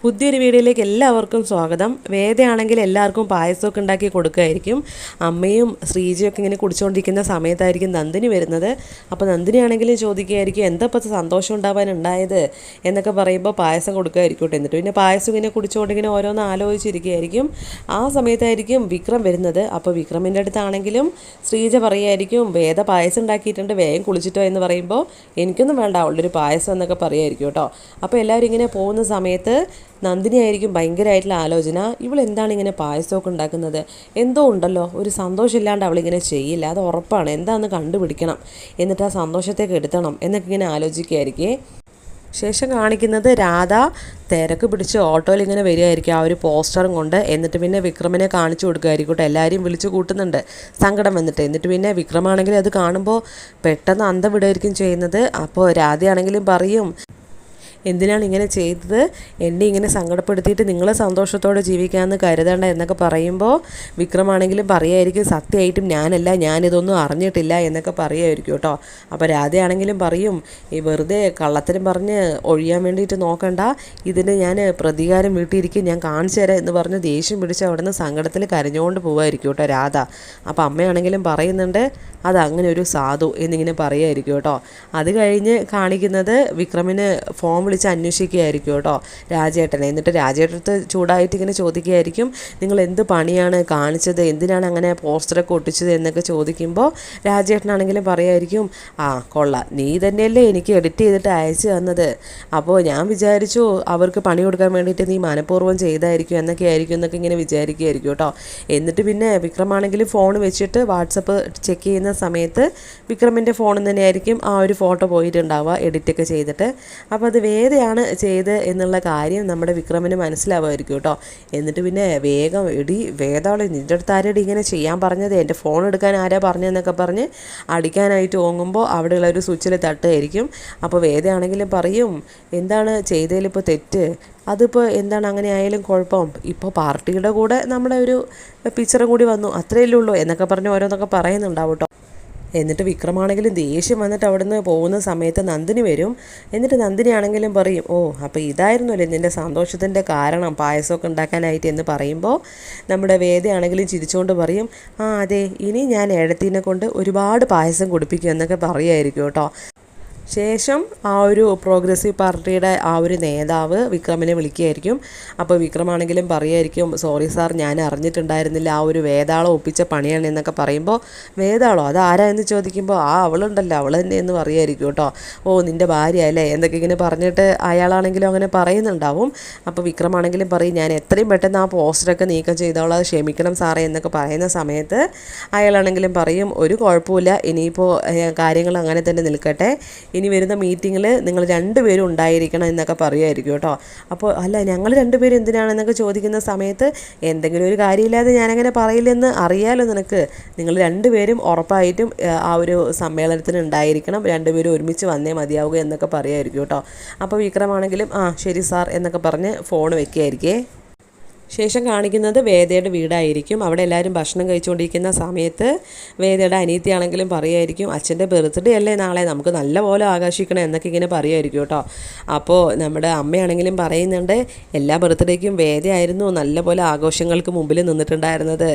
പുതിയൊരു വീഡിയോയിലേക്ക് എല്ലാവർക്കും സ്വാഗതം. വേദയാണെങ്കിൽ എല്ലാവർക്കും പായസമൊക്കെ ഉണ്ടാക്കി കൊടുക്കുമായിരിക്കും. അമ്മയും ശ്രീജയൊക്കെ ഇങ്ങനെ കുടിച്ചുകൊണ്ടിരിക്കുന്ന സമയത്തായിരിക്കും നന്ദിനി വരുന്നത്. അപ്പോൾ നന്ദിനി ആണെങ്കിൽ ചോദിക്കുകയായിരിക്കും എന്താ ഇപ്പോൾ സന്തോഷം ഉണ്ടാവാനുണ്ടായത് എന്നൊക്കെ പറയുമ്പോൾ പായസം കൊടുക്കുമായിരിക്കും. എന്നിട്ട് പിന്നെ പായസം ഇങ്ങനെ കുടിച്ചുകൊണ്ടിങ്ങനെ ഓരോന്ന് ആലോചിച്ചിരിക്കുകയായിരിക്കും. ആ സമയത്തായിരിക്കും വിക്രം വരുന്നത്. അപ്പോൾ വിക്രമിൻ്റെ അടുത്താണെങ്കിലും ശ്രീജ പറയുമായിരിക്കും വേദ പായസം ഉണ്ടാക്കിയിട്ടുണ്ട്, വേഗം കുളിച്ചിട്ടോ എന്ന് പറയുമ്പോൾ എനിക്കൊന്നും വേണ്ട, അവളുടെ പായസം എന്നൊക്കെ പറയുമായിരിക്കും കേട്ടോ. അപ്പോൾ എല്ലാവരും ഇങ്ങനെ പോകുന്ന സമയത്ത് നന്ദിനി ആയിരിക്കും ഭയങ്കരമായിട്ടുള്ള ആലോചന, ഇവളെന്താണ് ഇങ്ങനെ പായസമൊക്കെ ഉണ്ടാക്കുന്നത്, എന്തോ ഉണ്ടല്ലോ, ഒരു സന്തോഷമില്ലാണ്ട് അവളിങ്ങനെ ചെയ്യില്ല, അത് ഉറപ്പാണ്, എന്താണെന്ന് കണ്ടുപിടിക്കണം, എന്നിട്ട് ആ സന്തോഷത്തേക്ക് എടുത്തണം എന്നൊക്കെ ഇങ്ങനെ ആലോചിക്കുകയായിരിക്കേ. ശേഷം കാണിക്കുന്നത് രാധ തിരക്ക് പിടിച്ച് ഓട്ടോയിൽ ഇങ്ങനെ വരികയായിരിക്കും ആ ഒരു പോസ്റ്ററും കൊണ്ട്. എന്നിട്ട് പിന്നെ വിക്രമിനെ കാണിച്ചു കൊടുക്കുകയായിരിക്കും. എല്ലാവരും വിളിച്ചു കൂട്ടുന്നുണ്ട് സങ്കടം വന്നിട്ട്. എന്നിട്ട് പിന്നെ വിക്രമാണെങ്കിൽ അത് കാണുമ്പോൾ പെട്ടെന്ന് അന്തം വിടുകയായിരിക്കും ചെയ്യുന്നത്. അപ്പോൾ രാധയാണെങ്കിലും പറയും എന്തിനാണ് ഇങ്ങനെ ചെയ്തത്, എന്നെ ഇങ്ങനെ സങ്കടപ്പെടുത്തിയിട്ട് നിങ്ങൾ സന്തോഷത്തോടെ ജീവിക്കാമെന്ന് കരുതണ്ട എന്നൊക്കെ പറയുമ്പോൾ വിക്രമാണെങ്കിലും പറയുമായിരിക്കും സത്യമായിട്ടും ഞാനിതൊന്നും അറിഞ്ഞിട്ടില്ല എന്നൊക്കെ പറയുമായിരിക്കും കേട്ടോ. അപ്പോൾ രാധയാണെങ്കിലും പറയും ഈ വെറുതെ കള്ളത്തരം പറഞ്ഞ് ഒഴിയാൻ വേണ്ടിയിട്ട് നോക്കണ്ട, ഇതിന് ഞാൻ പ്രതികാരം വീട്ടിയിരിക്കും, ഞാൻ കാണിച്ചു തരാം എന്ന് പറഞ്ഞ് ദേഷ്യം പിടിച്ച് അവിടെ നിന്ന് സങ്കടത്തിൽ കരഞ്ഞുകൊണ്ട് പോവുമായിരിക്കും കേട്ടോ രാധ. അപ്പോൾ അമ്മയാണെങ്കിലും പറയുന്നുണ്ട് അതങ്ങനെ ഒരു സാധു എന്നിങ്ങനെ പറയുമായിരിക്കും കേട്ടോ. അത് കഴിഞ്ഞ് കാണിക്കുന്നത് വിക്രമിന് ഫോൺ വിളിച്ച് അന്വേഷിക്കുകയായിരിക്കും കേട്ടോ രാജേട്ടനെ. എന്നിട്ട് രാജേട്ടത്ത് ചൂടായിട്ട് ഇങ്ങനെ ചോദിക്കുകയായിരിക്കും നിങ്ങൾ എന്ത് പണിയാണ് കാണിച്ചത്, എന്തിനാണ് അങ്ങനെ പോസ്റ്ററൊക്കെ ഒട്ടിച്ചത് എന്നൊക്കെ ചോദിക്കുമ്പോൾ രാജേട്ടനാണെങ്കിലും പറയുമായിരിക്കും കൊള്ളാം, നീ തന്നെയല്ലേ എനിക്ക് എഡിറ്റ് ചെയ്തിട്ട് അയച്ചു തന്നത്, അപ്പോൾ ഞാൻ വിചാരിച്ചു അവർക്ക് പണി കൊടുക്കാൻ വേണ്ടിയിട്ട് നീ മനഃപൂർവ്വം ചെയ്തായിരിക്കും എന്നൊക്കെ ഇങ്ങനെ വിചാരിക്കുകയായിരിക്കും കേട്ടോ. എന്നിട്ട് പിന്നെ വിക്രമാണെങ്കിലും ഫോൺ വെച്ചിട്ട് വാട്സപ്പ് ചെക്ക് ചെയ്യുന്ന സമയത്ത് വിക്രമിൻ്റെ ഫോണിൽ തന്നെയായിരിക്കും ആ ഒരു ഫോട്ടോ പോയിട്ടുണ്ടാവുക എഡിറ്റൊക്കെ ചെയ്തിട്ട്. അപ്പോൾ അത് വേദയാണ് ചെയ്ത് എന്നുള്ള കാര്യം നമ്മുടെ വിക്രമിന് മനസ്സിലാവുമായിരിക്കും കേട്ടോ. എന്നിട്ട് പിന്നെ വേഗം വേദാളെ നിൻ്റെ അടുത്ത് ആരോട് ഇങ്ങനെ ചെയ്യാൻ പറഞ്ഞത്, എൻ്റെ ഫോൺ എടുക്കാൻ ആരാ പറഞ്ഞതെന്നൊക്കെ പറഞ്ഞ് അടിക്കാനായിട്ട് ഓങ്ങുമ്പോൾ അവിടെയുള്ള ഒരു സ്വിച്ചിൽ തട്ടുമായിരിക്കും. അപ്പോൾ വേദയാണെങ്കിലും പറയും എന്താണ് ചെയ്തതിലിപ്പോൾ തെറ്റ്, അതിപ്പോൾ എന്താണ് അങ്ങനെ ആയാലും കുഴപ്പം, ഇപ്പോൾ പാർട്ടിയുടെ കൂടെ നമ്മുടെ ഒരു പിക്ചറും കൂടി വന്നു, അത്രയല്ലേ ഉള്ളൂ എന്നൊക്കെ പറഞ്ഞ് ഓരോന്നൊക്കെ പറയുന്നുണ്ടാവും കേട്ടോ. എന്നിട്ട് വിക്രമാണെങ്കിലും ദേഷ്യം വന്നിട്ട് അവിടുന്ന് പോകുന്ന സമയത്ത് നന്ദിനി വരും. എന്നിട്ട് നന്ദിനി ആണെങ്കിലും പറയും അപ്പോൾ ഇതായിരുന്നല്ലേ നിൻ്റെ സന്തോഷത്തിൻ്റെ കാരണം പായസമൊക്കെ ഉണ്ടാക്കാനായിട്ട് എന്ന് പറയുമ്പോൾ നമ്മുടെ വേദയാണെങ്കിലും ചിരിച്ചുകൊണ്ട് പറയും അതെ, ഇനി ഞാൻ ഏഴത്തിനെ കൊണ്ട് ഒരുപാട് പായസം കുടിപ്പിക്കും എന്നൊക്കെ പറയുമായിരിക്കും കേട്ടോ. ശേഷം ആ ഒരു പ്രോഗ്രസീവ് പാർട്ടിയുടെ ആ ഒരു നേതാവ് വിക്രമിനെ വിളിക്കുകയായിരിക്കും. അപ്പോൾ വിക്രമാണെങ്കിലും പറയുമായിരിക്കും സോറി സാർ, ഞാൻ അറിഞ്ഞിട്ടുണ്ടായിരുന്നില്ല, ആ ഒരു വേതാളം ഒപ്പിച്ച പണിയാണ് എന്നൊക്കെ പറയുമ്പോൾ വേതാളോ അത് ആരാ എന്ന് ചോദിക്കുമ്പോൾ അവളുണ്ടല്ലോ അവൾ തന്നെ എന്ന് പറയുമായിരിക്കും കേട്ടോ. നിൻ്റെ ഭാര്യ അല്ലേ എന്നൊക്കെ ഇങ്ങനെ പറഞ്ഞിട്ട് അയാളാണെങ്കിലും അങ്ങനെ പറയുന്നുണ്ടാവും. അപ്പോൾ വിക്രമാണെങ്കിലും പറയും ഞാൻ എത്രയും പെട്ടെന്ന് ആ പോസ്റ്ററൊക്കെ നീക്കം ചെയ്തോളാം, ക്ഷമിക്കണം സാറേ എന്നൊക്കെ പറയുന്ന സമയത്ത് അയാളാണെങ്കിലും പറയും ഒരു കുഴപ്പമില്ല, ഇനിയിപ്പോൾ കാര്യങ്ങൾ അങ്ങനെ തന്നെ നിൽക്കട്ടെ, ഇനി വരുന്ന മീറ്റിങ്ങിൽ നിങ്ങൾ രണ്ടുപേരും ഉണ്ടായിരിക്കണം എന്നൊക്കെ പറയുമായിരിക്കും കേട്ടോ. അപ്പോൾ അല്ല ഞങ്ങൾ രണ്ടുപേരും എന്തിനാണെന്നൊക്കെ ചോദിക്കുന്ന സമയത്ത് എന്തെങ്കിലും ഒരു കാര്യമില്ലാതെ ഞാനങ്ങനെ പറയില്ലെന്ന് അറിയാലോ നിനക്ക്, നിങ്ങൾ രണ്ടുപേരും ഉറപ്പായിട്ടും ആ ഒരു സമ്മേളനത്തിന് ഉണ്ടായിരിക്കണം, രണ്ടുപേരും ഒരുമിച്ച് വന്നേ മതിയാവുക എന്നൊക്കെ പറയുമായിരിക്കും കേട്ടോ. അപ്പോൾ വിക്രമാണെങ്കിലും ശരി സാർ എന്നൊക്കെ പറഞ്ഞ് ഫോൺ വെക്കുകയായിരിക്കേ. ശേഷം കാണിക്കുന്നത് വേദയുടെ വീടായിരിക്കും. അവിടെ എല്ലാവരും ഭക്ഷണം കഴിച്ചുകൊണ്ടിരിക്കുന്ന സമയത്ത് വേദയുടെ അനിയത്തിയാണെങ്കിലും പറയുമായിരിക്കും അച്ഛൻ്റെ ബർത്ത്ഡേ അല്ലേ നാളെ, നമുക്ക് നല്ലപോലെ ആഘോഷിക്കണം എന്നൊക്കെ ഇങ്ങനെ പറയുമായിരിക്കും കേട്ടോ. അപ്പോൾ നമ്മുടെ അമ്മയാണെങ്കിലും പറയുന്നുണ്ട് എല്ലാ ബർത്ത്ഡേക്കും വേദയായിരുന്നു നല്ലപോലെ ആഘോഷങ്ങൾക്ക് മുമ്പിൽ നിന്നിട്ടുണ്ടായിരുന്നത്,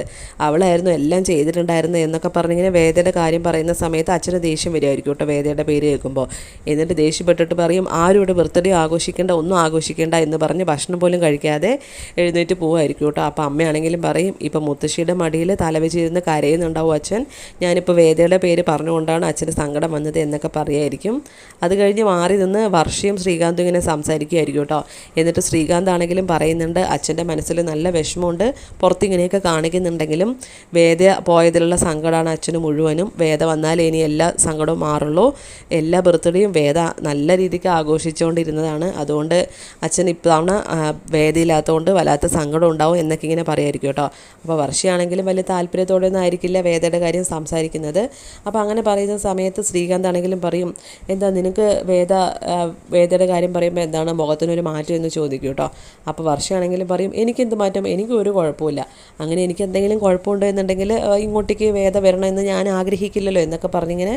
അവളായിരുന്നു എല്ലാം ചെയ്തിട്ടുണ്ടായിരുന്നത് എന്നൊക്കെ പറഞ്ഞിങ്ങനെ വേദയുടെ കാര്യം പറയുന്ന സമയത്ത് അച്ഛന് ദേഷ്യം വരുമായിരിക്കും കേട്ടോ വേദയുടെ പേര് കേൾക്കുമ്പോൾ. എന്നിട്ട് ദേഷ്യപ്പെട്ടിട്ട് പറയും ആരും ഇവിടെ ബർത്ത്ഡേ ആഘോഷിക്കേണ്ട, ഒന്നും ആഘോഷിക്കേണ്ട എന്ന് പറഞ്ഞ് ഭക്ഷണം പോലും കഴിക്കാതെ എഴുന്നേറ്റ് പോവായിരിക്കും കേട്ടോ. അപ്പോൾ അമ്മയാണെങ്കിലും പറയും ഇപ്പം മുത്തശ്ശിയുടെ മടിയിൽ തലവെച്ചിരുന്ന് കരയുന്നുണ്ടാവും അച്ഛൻ, ഞാനിപ്പോൾ വേദയുടെ പേര് പറഞ്ഞുകൊണ്ടാണ് അച്ഛന് സങ്കടം വന്നത് എന്നൊക്കെ പറയുമായിരിക്കും. അത് കഴിഞ്ഞ് മാറി നിന്ന് വർഷയും ശ്രീകാന്തും ഇങ്ങനെ സംസാരിക്കുകയായിരിക്കും കേട്ടോ. എന്നിട്ട് ശ്രീകാന്ത് ആണെങ്കിലും പറയുന്നുണ്ട് അച്ഛൻ്റെ മനസ്സിൽ നല്ല വിഷമമുണ്ട്, പുറത്തിങ്ങനെയൊക്കെ കാണിക്കുന്നുണ്ടെങ്കിലും വേദ പോയതിലുള്ള സങ്കടമാണ് അച്ഛന് മുഴുവനും, വേദ വന്നാലേ ഇനി എല്ലാ സങ്കടവും മാറുള്ളൂ, എല്ലാ ബർത്ത്ഡേയും വേദ നല്ല രീതിക്ക് ആഘോഷിച്ചുകൊണ്ടിരുന്നതാണ്, അതുകൊണ്ട് അച്ഛൻ ഇത്തവണ വേദയില്ലാത്തതുകൊണ്ട് വല്ലാത്ത സങ്കടം ഉണ്ടാവും എന്നൊക്കെ ഇങ്ങനെ പറയുമായിരിക്കും കേട്ടോ. അപ്പോൾ വർഷയാണെങ്കിലും വലിയ താല്പര്യത്തോടെ ഒന്നും ആയിരിക്കില്ല വേദയുടെ കാര്യം സംസാരിക്കുന്നത്. അപ്പോൾ അങ്ങനെ പറയുന്ന സമയത്ത് ശ്രീകാന്ത് ആണെങ്കിലും പറയും എന്താ നിനക്ക് വേദയുടെ കാര്യം പറയുമ്പോൾ എന്താണ് മുഖത്തിനൊരു മാറ്റം എന്ന് ചോദിക്കും കേട്ടോ. അപ്പോൾ വർഷയാണെങ്കിലും പറയും എനിക്കെന്ത് മാറ്റം, എനിക്ക് ഒരു കുഴപ്പമില്ല, അങ്ങനെ എനിക്ക് എന്തെങ്കിലും കുഴപ്പമുണ്ടോ എന്നുണ്ടെങ്കിൽ ഇങ്ങോട്ടേക്ക് വേദ വരണമെന്ന് ഞാൻ ആഗ്രഹിക്കില്ലല്ലോ എന്നൊക്കെ പറഞ്ഞിങ്ങനെ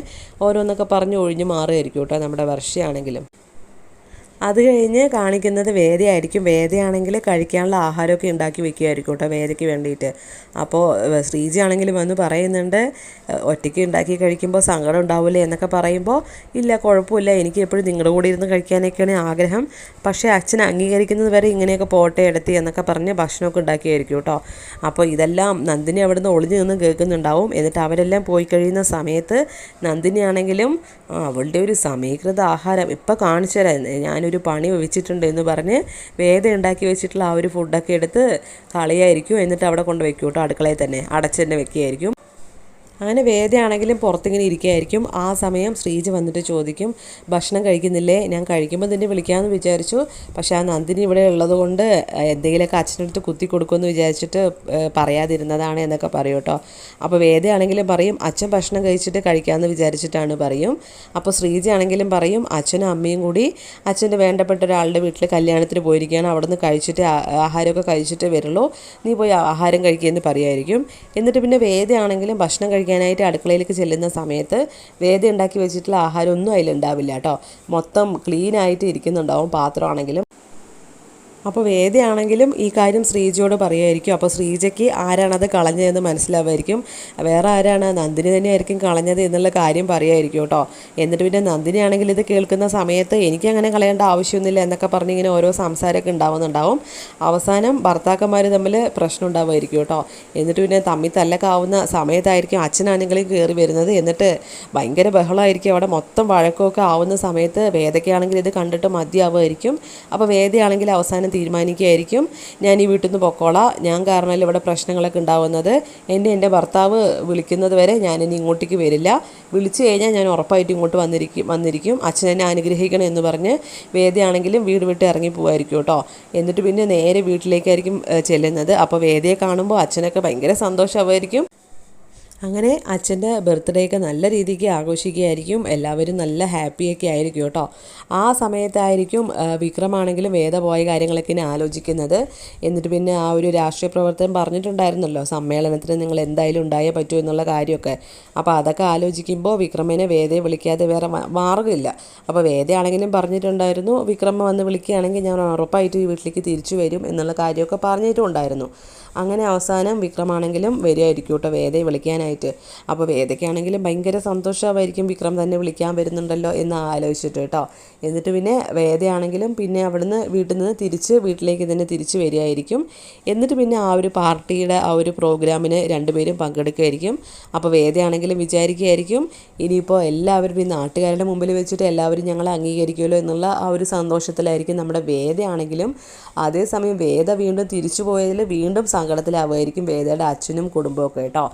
ഓരോന്നൊക്കെ പറഞ്ഞ് ഒഴിഞ്ഞു മാറുമായിരിക്കും കേട്ടോ നമ്മുടെ വർഷയാണെങ്കിലും. അത് കഴിഞ്ഞ് കാണിക്കുന്നത് വേദയായിരിക്കും. വേദയാണെങ്കിൽ കഴിക്കാനുള്ള ആഹാരമൊക്കെ ഉണ്ടാക്കി വെക്കുമായിരിക്കും കേട്ടോ വേദയ്ക്ക് വേണ്ടിയിട്ട്. അപ്പോൾ ശ്രീജി ആണെങ്കിൽ വന്ന് പറയുന്നുണ്ട്, ഒറ്റയ്ക്ക് ഉണ്ടാക്കി കഴിക്കുമ്പോൾ സങ്കടം ഉണ്ടാവില്ലേ എന്നൊക്കെ പറയുമ്പോൾ, ഇല്ല കുഴപ്പമില്ല, എനിക്ക് എപ്പോഴും നിങ്ങളുടെ കൂടെ ഇരുന്ന് കഴിക്കാനൊക്കെയാണ് ആഗ്രഹം, പക്ഷേ അച്ഛൻ അംഗീകരിക്കുന്നത് വരെ ഇങ്ങനെയൊക്കെ പോട്ടെ എടുത്തി എന്നൊക്കെ പറഞ്ഞ് ഭക്ഷണമൊക്കെ ഉണ്ടാക്കിയായിരിക്കും കേട്ടോ. അപ്പോൾ ഇതെല്ലാം നന്ദിനി അവിടെ നിന്ന് ഒളിഞ്ഞു നിന്ന് കേൾക്കുന്നുണ്ടാവും. എന്നിട്ട് അവരെല്ലാം പോയി കഴിയുന്ന സമയത്ത് നന്ദിനി ആണെങ്കിലും അവളുടെ ഒരു സമീകൃത ആഹാരം ഇപ്പം കാണിച്ചു തരാം, ഞാനൊരു പണി വെച്ചിട്ടുണ്ട് എന്ന് പറഞ്ഞ് വേദ ഉണ്ടാക്കി വെച്ചിട്ടുള്ള ആ ഒരു ഫുഡൊക്കെ എടുത്ത് കളയായിരിക്കും. എന്നിട്ട് അവിടെ കൊണ്ട് വെക്കും കേട്ടോ, അടുക്കളയിൽ തന്നെ അടച്ചു തന്നെ വെക്കുകയായിരിക്കും. അങ്ങനെ വേദയാണെങ്കിലും പുറത്തിങ്ങനെ ഇരിക്കുകയായിരിക്കും. ആ സമയം ശ്രീജ വന്നിട്ട് ചോദിക്കും, ഭക്ഷണം കഴിക്കുന്നില്ലേ? ഞാൻ കഴിക്കുമ്പോൾ തന്നെ വിളിക്കാമെന്ന് വിചാരിച്ചു, പക്ഷേ ആ നന്ദിനി ഇവിടെ ഉള്ളത് കൊണ്ട് എന്തെങ്കിലുമൊക്കെ അച്ഛനടുത്ത് കുത്തി കൊടുക്കുമെന്ന് വിചാരിച്ചിട്ട് പറയാതിരുന്നതാണ് എന്നൊക്കെ പറയും കേട്ടോ. അപ്പോൾ വേദയാണെങ്കിലും പറയും, അച്ഛൻ ഭക്ഷണം കഴിച്ചിട്ട് കഴിക്കാമെന്ന് വിചാരിച്ചിട്ടാണ് പറയും. അപ്പോൾ ശ്രീജ ആണെങ്കിലും പറയും, അച്ഛനും അമ്മയും കൂടി അച്ഛൻ്റെ വേണ്ടപ്പെട്ട ഒരാളുടെ വീട്ടിൽ കല്യാണത്തിന് പോയിരിക്കുകയാണ്, അവിടെ നിന്ന് കഴിച്ചിട്ട് ആഹാരമൊക്കെ കഴിച്ചിട്ട് വരുള്ളൂ, നീ പോയി ആഹാരം കഴിക്കുകയെന്ന് പറയുമായിരിക്കും. എന്നിട്ട് പിന്നെ വേദയാണെങ്കിലും ഭക്ഷണം കഴിക്കാനായിട്ട് അടുക്കളയിലേക്ക് ചെല്ലുന്ന സമയത്ത് വേദ ഉണ്ടാക്കി വെച്ചിട്ടുള്ള ആഹാരമൊന്നും അതിലുണ്ടാവില്ല കേട്ടോ. മൊത്തം ക്ലീനായിട്ട് ഇരിക്കുന്നുണ്ടാവും പാത്രമാണെങ്കിലും. അപ്പോൾ വേദയാണെങ്കിലും ഈ കാര്യം ശ്രീജയോട് പറയുമായിരിക്കും. അപ്പോൾ ശ്രീജയ്ക്ക് ആരാണത് കളഞ്ഞതെന്ന് മനസ്സിലാവുമായിരിക്കും. വേറെ ആരാണ്, നന്ദിനി തന്നെയായിരിക്കും കളഞ്ഞത് എന്നുള്ള കാര്യം പറയുമായിരിക്കും കേട്ടോ. എന്നിട്ട് പിന്നെ നന്ദിനി ആണെങ്കിൽ ഇത് കേൾക്കുന്ന സമയത്ത് എനിക്കങ്ങനെ കളയേണ്ട ആവശ്യമൊന്നുമില്ല എന്നൊക്കെ പറഞ്ഞിങ്ങനെ ഓരോ സംസാരമൊക്കെ ഉണ്ടാവുന്നുണ്ടാവും. അവസാനം ഭർത്താക്കന്മാർ തമ്മിൽ പ്രശ്നം ഉണ്ടാവുമായിരിക്കും കേട്ടോ. എന്നിട്ട് പിന്നെ തമ്മിൽ തല്ലൊക്കെ ആവുന്ന സമയത്തായിരിക്കും അച്ഛനാണെങ്കിലും കയറി വരുന്നത്. എന്നിട്ട് ഭയങ്കര ബഹളമായിരിക്കും അവിടെ, മൊത്തം വഴക്കമൊക്കെ ആവുന്ന സമയത്ത് വേദയ്ക്കാണെങ്കിൽ ഇത് കണ്ടിട്ട് മതിയാവുമായിരിക്കും. അപ്പോൾ വേദയാണെങ്കിൽ അവസാനം തീരുമാനിക്കുകയായിരിക്കും, ഞാൻ ഈ വീട്ടിൽ നിന്ന് പൊക്കോളാം, ഞാൻ കാരണമല്ല ഇവിടെ പ്രശ്നങ്ങളൊക്കെ ഉണ്ടാവുന്നത്, എൻ്റെ ഭർത്താവ് വിളിക്കുന്നത് വരെ ഞാനിനി ഇങ്ങോട്ടേക്ക് വരില്ല, വിളിച്ചു കഴിഞ്ഞാൽ ഞാൻ ഉറപ്പായിട്ട് ഇങ്ങോട്ട് വന്നിരിക്കും, അച്ഛൻ എന്നെ അനുഗ്രഹിക്കണം എന്ന് പറഞ്ഞ് വേദയാണെങ്കിലും വീട് വിട്ട് ഇറങ്ങി പോവായിരിക്കും കേട്ടോ. എന്നിട്ട് പിന്നെ നേരെ വീട്ടിലേക്കായിരിക്കും ചെല്ലുന്നത്. അപ്പോൾ വേദയെ കാണുമ്പോൾ അച്ഛനൊക്കെ ഭയങ്കര സന്തോഷമായിരിക്കും. അങ്ങനെ അച്ഛൻ്റെ ബർത്ത്ഡേയൊക്കെ നല്ല രീതിക്ക് ആഘോഷിക്കുകയായിരിക്കും. എല്ലാവരും നല്ല ഹാപ്പിയൊക്കെ ആയിരിക്കും കേട്ടോ. ആ സമയത്തായിരിക്കും വിക്രമാണെങ്കിലും വേദ പോയ കാര്യങ്ങളൊക്കെ ഇനി ആലോചിക്കുന്നത്. എന്നിട്ട് പിന്നെ ആ ഒരു രാഷ്ട്രീയ പ്രവർത്തനം പറഞ്ഞിട്ടുണ്ടായിരുന്നല്ലോ, സമ്മേളനത്തിന് നിങ്ങൾ എന്തായാലും ഉണ്ടായേ പറ്റൂ എന്നുള്ള കാര്യമൊക്കെ. അപ്പോൾ അതൊക്കെ ആലോചിക്കുമ്പോൾ വിക്രമനെ വേദയെ വിളിക്കാതെ വേറെ മാർഗ്ഗമില്ല. അപ്പോൾ വേദയാണെങ്കിലും പറഞ്ഞിട്ടുണ്ടായിരുന്നു, വിക്രമ വന്ന് വിളിക്കുകയാണെങ്കിൽ ഞാൻ ഉറപ്പായിട്ട് ഈ വീട്ടിലേക്ക് തിരിച്ചു വരും എന്നുള്ള കാര്യമൊക്കെ പറഞ്ഞിട്ടുണ്ടായിരുന്നു. അങ്ങനെ അവസാനം വിക്രമാണെങ്കിലും വരികയായിരിക്കും കേട്ടോ വേദയെ വിളിക്കാനായിട്ട്. അപ്പോൾ വേദയ്ക്കാണെങ്കിലും ഭയങ്കര സന്തോഷമായിരിക്കും, വിക്രം തന്നെ വിളിക്കാൻ വരുന്നുണ്ടല്ലോ എന്ന് ആലോചിച്ചിട്ട് കേട്ടോ. എന്നിട്ട് പിന്നെ വേദയാണെങ്കിലും പിന്നെ അവിടുന്ന് വീട്ടിൽ നിന്ന് വീട്ടിലേക്ക് തന്നെ തിരിച്ച് വരികയായിരിക്കും. എന്നിട്ട് പിന്നെ ആ ഒരു പാർട്ടിയുടെ ആ ഒരു പ്രോഗ്രാമിന് രണ്ടുപേരും പങ്കെടുക്കുകയായിരിക്കും. അപ്പോൾ വേദയാണെങ്കിലും വിചാരിക്കുകയായിരിക്കും, ഇനിയിപ്പോൾ എല്ലാവരും ഈ നാട്ടുകാരുടെ മുമ്പിൽ വെച്ചിട്ട് എല്ലാവരും ഞങ്ങളെ അംഗീകരിക്കുമല്ലോ എന്നുള്ള ആ ഒരു സന്തോഷത്തിലായിരിക്കും നമ്മുടെ വേദയാണെങ്കിലും. അതേസമയം വേദ വീണ്ടും തിരിച്ചു പോയതിൽ വീണ്ടും സങ്കടത്തിലാവുമായിരിക്കും വേദയുടെ അച്ഛനും കുടുംബമൊക്കെ കേട്ടോ.